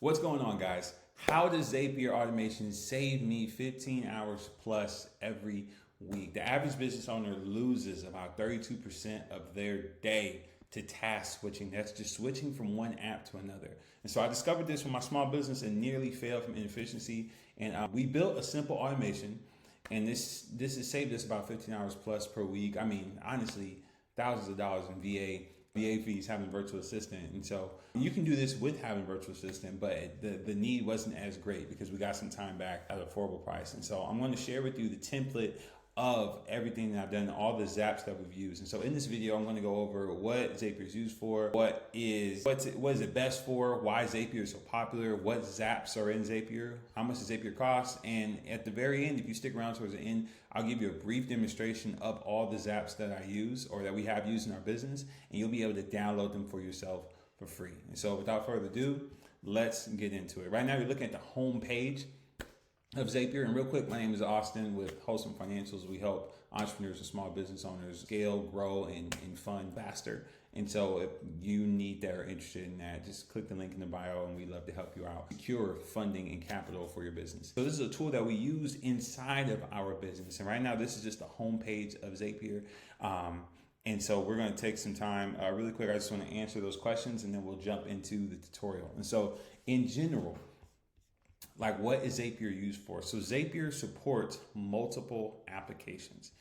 What's going on, guys? How does Zapier automation save me 15 hours plus every week? The average business owner loses about 32% of their day to task switching. That's just switching from one app to another. And so I discovered this with my small business and nearly failed from inefficiency. And we built a simple automation, and this has saved us about 15 hours plus per week. I mean, honestly, thousands of dollars in VA fees having virtual assistant. And so you can do this with having virtual assistant, but the need wasn't as great because we got some time back at an affordable price. And so I'm going to share with you the template of everything that I've done, all the Zaps that we've used. And so in this video, I'm going to go over what Zapier is used for, what is it best for, why Zapier is so popular, what Zaps are in Zapier, how much does Zapier cost, and at the very end, if you stick around towards the end, I'll give you a brief demonstration of all the Zaps that I use or that we have used in our business, and you'll be able to download them for yourself for free. And so without further ado, let's get into it. Right now, you're looking at the home page of Zapier. And real quick, my name is Austin with Wholesome Financials. We help entrepreneurs and small business owners scale, grow, and fund faster. And so if you need that or interested in that, just click the link in the bio and we'd love to help you out. Secure funding and capital for your business. So this is a tool that we use inside of our business. And right now, this is just the home page of Zapier. And so we're going to take some time really quick. I just want to answer those questions and then we'll jump into the tutorial. And so in general, like, what is Zapier used for? So Zapier supports multiple applications.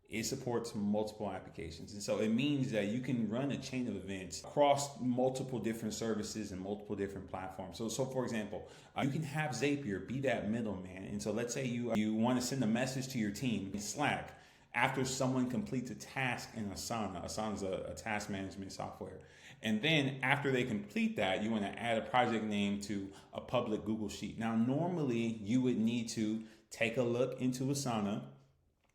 It supports multiple applications. And so it means that you can run a chain of events across multiple different services and multiple different platforms. So for example, you can have Zapier be that middleman. And so let's say you want to send a message to your team in Slack after someone completes a task in Asana. Asana is a task management software. And then after they complete that, you want to add a project name to a public Google Sheet. Now, normally you would need to take a look into Asana,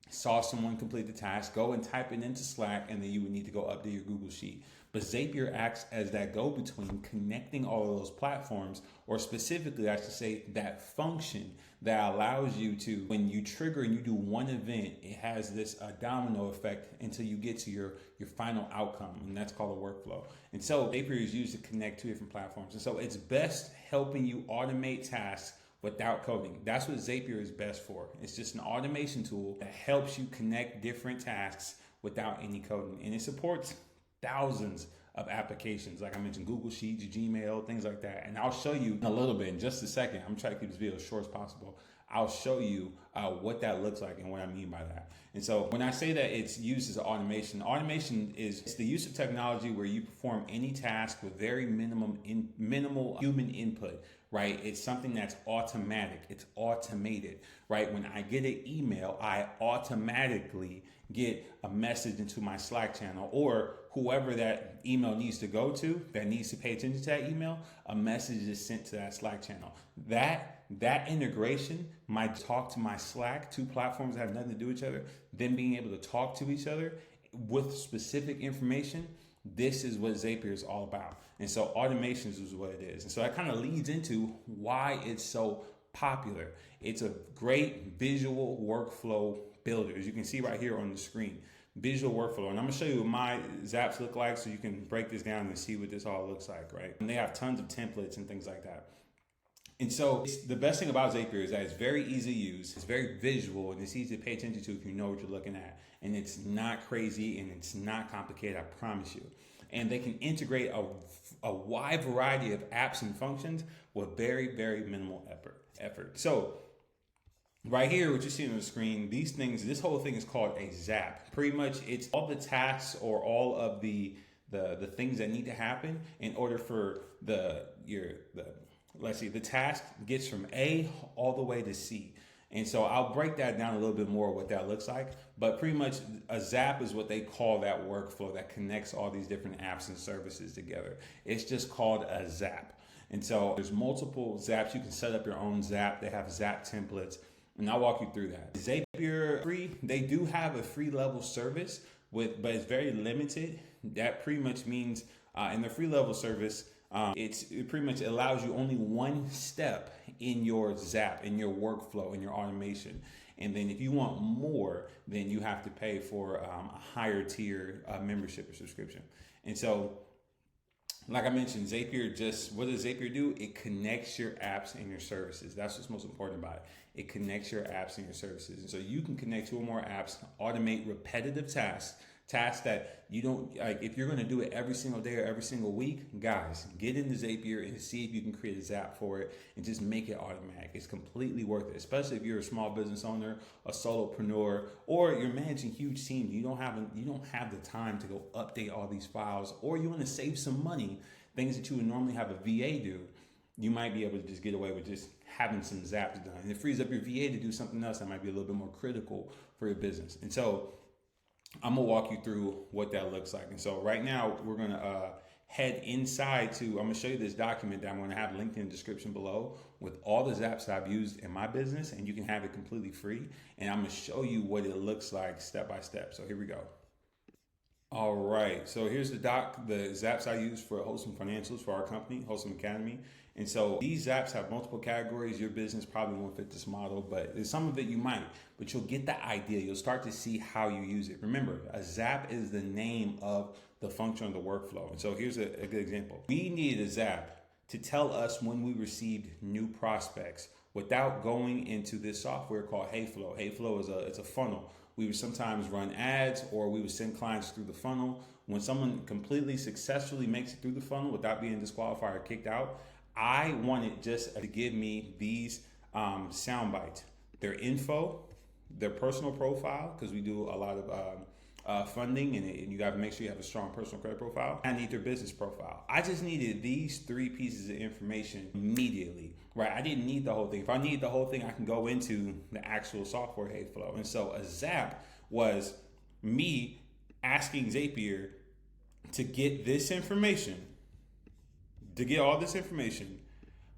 saw someone complete the task, go and type it into Slack, and then you would need to go update your Google Sheet. But Zapier acts as that go-between, connecting all of those platforms, or specifically, I should say, that function that allows you to, when you trigger and you do one event, it has this domino effect until you get to your final outcome, and that's called a workflow. And so Zapier is used to connect two different platforms. And so it's best helping you automate tasks without coding. That's what Zapier is best for. It's just an automation tool that helps you connect different tasks without any coding. And it supports thousands of applications. Like I mentioned, Google Sheets, Gmail, things like that. And I'll show you in a little bit, in just a second. I'm trying to keep this video as short as possible. I'll show you what that looks like and what I mean by that. And so when I say that it's used as automation is the use of technology where you perform any task with very minimal human input, right? It's something that's automatic. It's automated, right? When I get an email, I automatically get a message into my Slack channel, or whoever that email needs to go to that needs to pay attention to that email, a message is sent to that Slack channel. That integration might talk to my Slack, two platforms that have nothing to do with each other, then being able to talk to each other with specific information. This is what Zapier is all about. And so automations is what it is. And so that kind of leads into why it's so popular. It's a great visual workflow builder. As you can see right here on the screen, visual workflow. And I'm gonna show you what my Zaps look like so you can break this down and see what this all looks like, right? And they have tons of templates and things like that. And so the best thing about Zapier is that it's very easy to use, it's very visual, and it's easy to pay attention to if you know what you're looking at. And it's not crazy and it's not complicated, I promise you. And they can integrate a wide variety of apps and functions with very, very minimal effort. So right here, what you see on the screen, this whole thing is called a Zap. Pretty much it's all the tasks or all of the things that need to happen in order for the task gets from A all the way to C. And so I'll break that down a little bit more what that looks like. But pretty much a Zap is what they call that workflow that connects all these different apps and services together. It's just called a Zap. And so there's multiple Zaps. You can set up your own Zap. They have Zap templates. And I'll walk you through that. Zapier free, they do have a free level service but it's very limited. That pretty much means in the free level service, it pretty much allows you only one step in your Zap, in your workflow, in your automation. And then if you want more, then you have to pay for a higher tier membership or subscription. And so Like I mentioned, Zapier what does Zapier do? It connects your apps and your services. That's what's most important about it. It connects your apps and your services. And so you can connect two or more apps, automate repetitive tasks that you don't like. If you're going to do it every single day or every single week, guys, get into Zapier and see if you can create a Zap for it and just make it automatic. It's completely worth it, especially if you're a small business owner, a solopreneur, or you're managing huge teams. You don't have the time to go update all these files, or you want to save some money, things that you would normally have a VA do. You might be able to just get away with just having some Zaps done, and it frees up your VA to do something else that might be a little bit more critical for your business. And so I'm gonna walk you through what that looks like. And so right now we're gonna head inside I'm gonna show you this document that I'm gonna have linked in the description below with all the Zaps that I've used in my business, and you can have it completely free. And I'm gonna show you what it looks like step by step. So here we go. All right, so here's the Zaps I use for hosting financials for our company, Hosting Academy. And so these Zaps have multiple categories. Your business probably won't fit this model, but some of it you might, but you'll get the idea. You'll start to see how you use it. Remember, a Zap is the name of the function of the workflow. And so here's a good example. We needed a Zap to tell us when we received new prospects without going into this software called HeyFlow. HeyFlow it's a funnel. We would sometimes run ads, or we would send clients through the funnel. When someone completely successfully makes it through the funnel without being disqualified or kicked out, I wanted just to give me these sound bites, their info, their personal profile, because we do a lot of funding, and you got to make sure you have a strong personal credit profile. I need their business profile. I just needed these 3 pieces of information immediately, right? I didn't need the whole thing. If I need the whole thing, I can go into the actual software HeyFlow. And so a Zap was me asking Zapier to get this information, to get all this information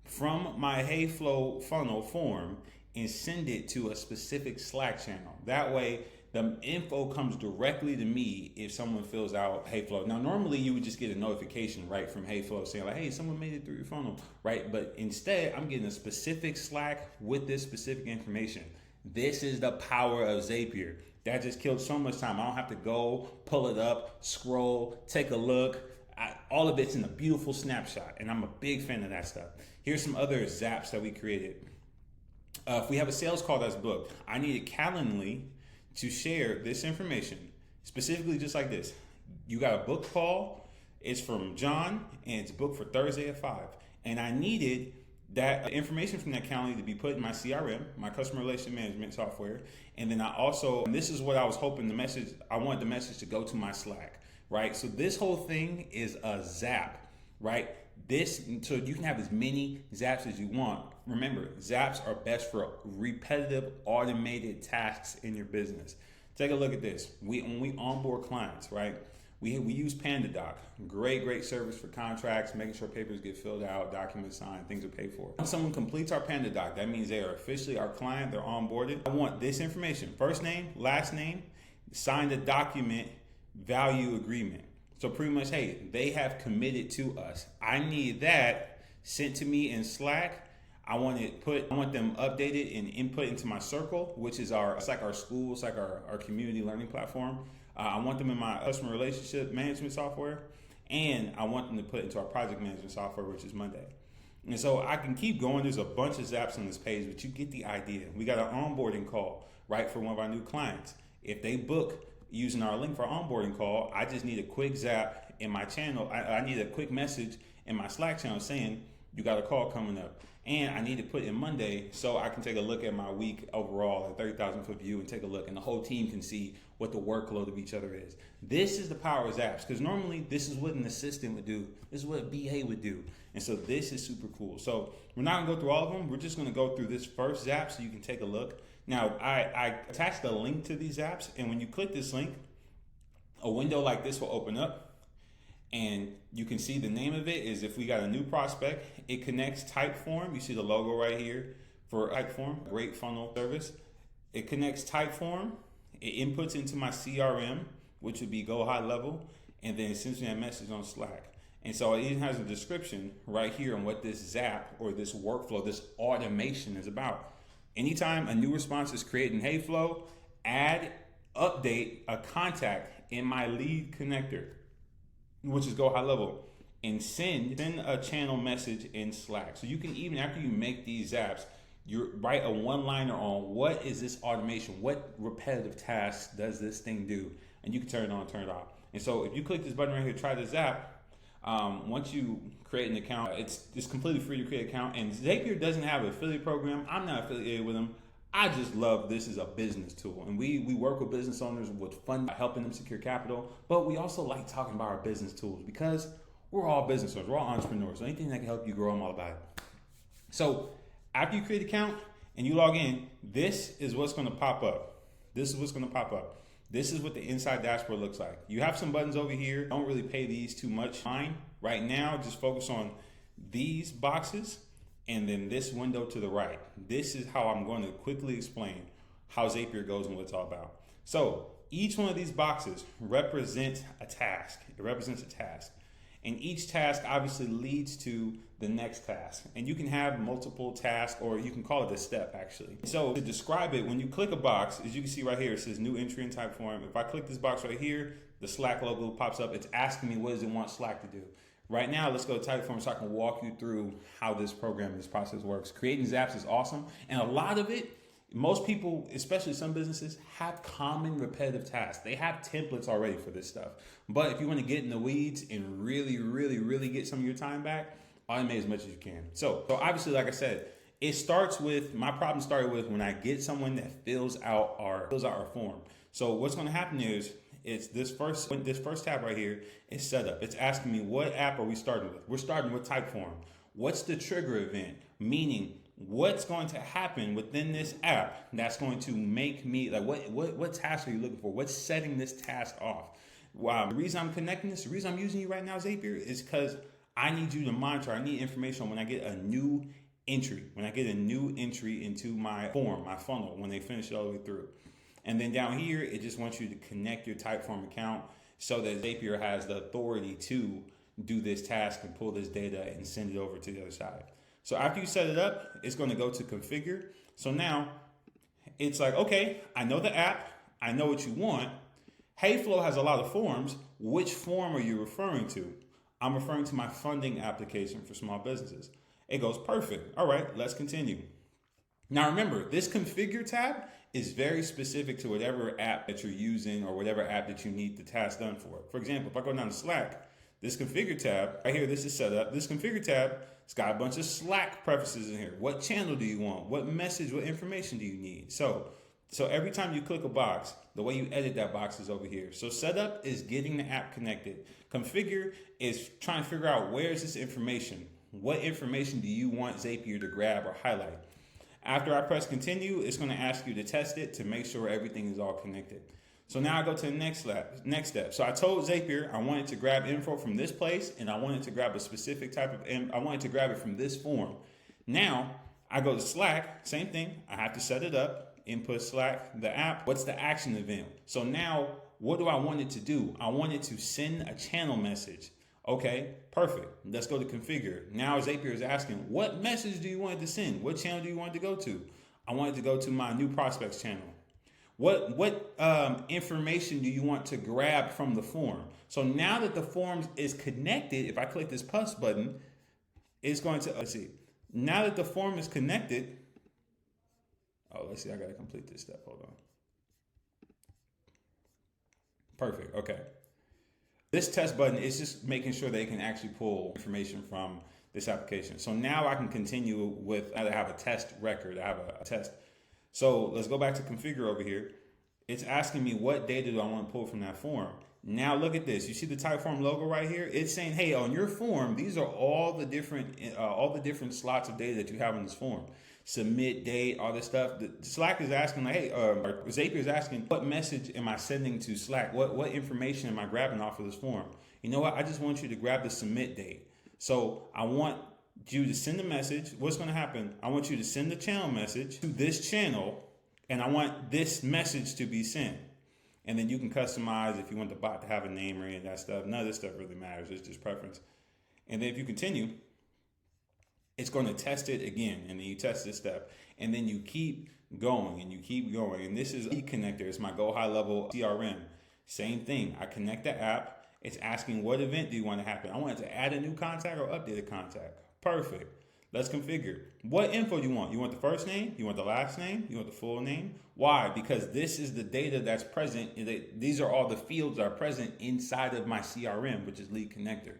from my HeyFlow funnel form and send it to a specific Slack channel. That way, the info comes directly to me if someone fills out HeyFlow. Now, normally you would just get a notification right from HeyFlow saying like, hey, someone made it through your funnel, right? But instead, I'm getting a specific Slack with this specific information. This is the power of Zapier. That just killed so much time. I don't have to go, pull it up, scroll, take a look. All of it's in a beautiful snapshot, and I'm a big fan of that stuff. Here's some other Zaps that we created. If we have a sales call that's booked, I needed Calendly to share this information, specifically just like this. You got a book call, it's from John, and it's booked for Thursday at 5. And I needed that information from that Calendly to be put in my CRM, my customer relationship management software. And then and this is what I was hoping I wanted the message to go to my Slack. Right, so this whole thing is a Zap, right? So you can have as many Zaps as you want. Remember, Zaps are best for repetitive, automated tasks in your business. Take a look at this. When we onboard clients, right? We use PandaDoc, great service for contracts, making sure papers get filled out, documents signed, things are paid for. When someone completes our PandaDoc, that means they are officially our client, they're onboarded. I want this information: first name, last name, signed a document, value agreement. So pretty much, hey, they have committed to us. I need that sent to me in Slack. I want them updated and input into my Circle, which is it's like our school, it's like our community learning platform. I want them in my customer relationship management software, and I want them to put into our project management software, which is Monday. And so I can keep going. There's a bunch of Zaps on this page, but you get the idea. We got an onboarding call, right, for one of our new clients. If they book using our link for onboarding call, I just need a quick Zap in my channel. I need a quick message in my Slack channel saying you got a call coming up, and I need to put in Monday so I can take a look at my week overall at 30,000 foot view and take a look, and the whole team can see what the workload of each other is. This is the power of Zaps, because normally this is what an assistant would do. This is what a BA would do. And so this is super cool. So we're not gonna go through all of them. We're just gonna go through this first Zap so you can take a look. Now, I attached a link to these apps, and when you click this link, a window like this will open up, and you can see the name of it is if we got a new prospect. It connects Typeform. You see the logo right here for Typeform, great funnel service. It connects Typeform. It inputs into my CRM, which would be Go High Level, and then it sends me a message on Slack. And so it even has a description right here on what this Zap or this workflow, this automation is about. Anytime a new response is created in HeyFlow, update a contact in my lead connector, which is Go High Level. and send a channel message in Slack. So you can, even after you make these apps, you write a one-liner on what is this automation, what repetitive tasks does this thing do, and you can turn it on, turn it off. And so if you click this button right here, try the Zap, once you create an account, it's completely free to create an account. And Zapier doesn't have an affiliate program. I'm not affiliated with them. I just love this as a business tool. And we work with business owners with fund, helping them secure capital. But we also like talking about our business tools because we're all business owners. We're all entrepreneurs. So anything that can help you grow, I'm all about it. So after you create an account and you log in, this is what's going to pop up. This is what's going to pop up. This is what the inside dashboard looks like. You have some buttons over here. Don't really pay these too much mind. Right now, just focus on these boxes and then this window to the right. This is how I'm going to quickly explain how Zapier goes and what it's all about. So each one of these boxes represents a task. It represents a task. And each task obviously leads to the next task. And you can have multiple tasks, or you can call it a step actually. So to describe it, when you click a box, as you can see right here, it says new entry in type form. If I click this box right here, the Slack logo pops up. It's asking me what does it want Slack to do. Right now, let's go to type form so I can walk you through how this program, this process works. Creating Zaps is awesome. And a lot of it, most people, especially some businesses, have common repetitive tasks. They have templates already for this stuff. But if you want to get in the weeds and really, really, really get some of your time back, automate as much as you can. So obviously, like I said, it starts with, my problem started with when I get someone that fills out our form. So what's going to happen is, it's this first tab right here is setup. It's asking me what app are we starting with? We're starting with Typeform. What's the trigger event? Meaning, what's going to happen within this app that's going to make me, like, what task are you looking for? What's setting this task off? Wow. The reason I'm connecting this, the reason I'm using you right now, Zapier, is because I need you to monitor. I need information on when I get a new entry. When I get a new entry into my form, my funnel, when they finish it all the way through. And then down here, it just wants you to connect your Typeform account so that Zapier has the authority to do this task and pull this data and send it over to the other side. So after you set it up, it's going to go to configure. So now it's like, okay, I know the app. I know what you want. HeyFlow has a lot of forms. Which form are you referring to? I'm referring to my funding application for small businesses. It goes perfect. All right, let's continue. Now remember, this configure tab is very specific to whatever app that you're using or whatever app that you need the task done for. For example, if I go down to Slack, this configure tab, right here, this is set up. This configure tab, it's got a bunch of Slack preferences in here. What channel do you want? What message, what information do you need? So every time you click a box, the way you edit that box is over here. So setup is getting the app connected. Configure is trying to figure out where is this information? What information do you want Zapier to grab or highlight? After I press continue, it's going to ask you to test it to make sure everything is all connected. So now I go to the next step. So I told Zapier I wanted to grab info from this place and I wanted to grab a specific type of, I wanted to grab it from this form. Now I go to Slack, same thing. I have to set it up, input Slack, the app. What's the action event? So now what do I want it to do? I want it to send a channel message. Okay, perfect. Let's go to configure. Now Zapier is asking, what message do you want it to send? What channel do you want it to go to? I want it to go to my new prospects channel. What information do you want to grab from the form? So now that the form is connected, if I click this plus button, it's going to, let's see. Now that the form is connected, let's see, I got to complete this step. Hold on. Perfect, okay. This test button is just making sure they can actually pull information from this application. So now I can continue with, I have a test record, I have a test. So let's go back to configure over here. It's asking me what data do I want to pull from that form. Now look at this. You see the Typeform logo right here? It's saying, hey, on your form, these are all the different slots of data that you have in this form. Submit, date, all this stuff. The Slack is asking, like, hey, or Zapier is asking, what message am I sending to Slack? What information am I grabbing off of this form? You know what? I just want you to grab the submit date. So I want you to send a message. What's going to happen? I want you to send the channel message to this channel, and I want this message to be sent. And then you can customize if you want the bot to have a name or any of that stuff. None of this stuff really matters. It's just preference. And then if you continue, it's going to test it again. And then you test this step. And then you keep going and you keep going. And this is e connector. It's my Go High Level CRM. Same thing. I connect the app. It's asking what event do you want to happen. I want it to add a new contact or update a contact. Perfect. Let's configure. What info you want? You want the first name? You want the last name? You want the full name? Why? Because this is the data that's present. These are all the fields that are present inside of my CRM, which is Lead Connector.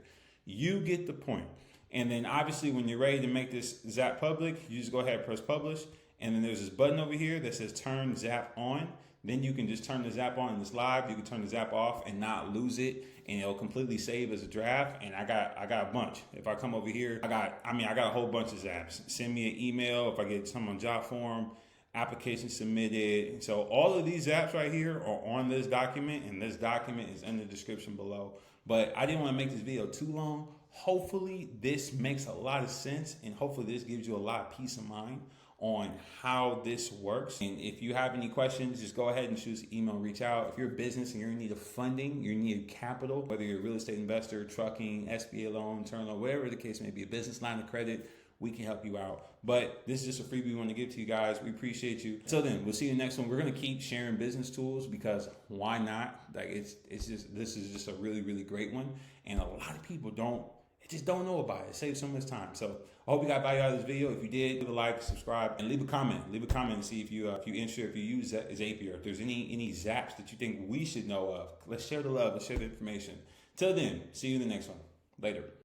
You get the point. And then obviously when you're ready to make this Zap public, you just go ahead and press publish. And then there's this button over here that says turn Zap on. Then you can just turn the Zap on and it's live. You can turn the Zap off and not lose it, and it'll completely save as a draft. And I got a bunch. If I come over here, I got a whole bunch of Zaps. Send me an email if I get some on job form, application submitted. So all of these Zaps right here are on this document, and this document is in the description below. But I didn't want to make this video too long. Hopefully this makes a lot of sense, and hopefully this gives you a lot of peace of mind on how this works. And if you have any questions, just go ahead and shoot us an email, reach out. If you're a business and you're in need of funding, you're in need of capital, whether you're a real estate investor, trucking, SBA loan, term loan, whatever the case may be, a business line of credit, we can help you out. But this is just a freebie we want to give to you guys. We appreciate you. Until then, we'll see you in the next one. We're going to keep sharing business tools because why not? Like this is just a really, really great one. And a lot of people just don't know about it. It saves so much time. So I hope you got value out of this video. If you did, leave a like, subscribe, and leave a comment. Leave a comment and see if you're interested, if you use Zapier, if there's any Zaps that you think we should know of. Let's share the love. Let's share the information. Till then, see you in the next one. Later.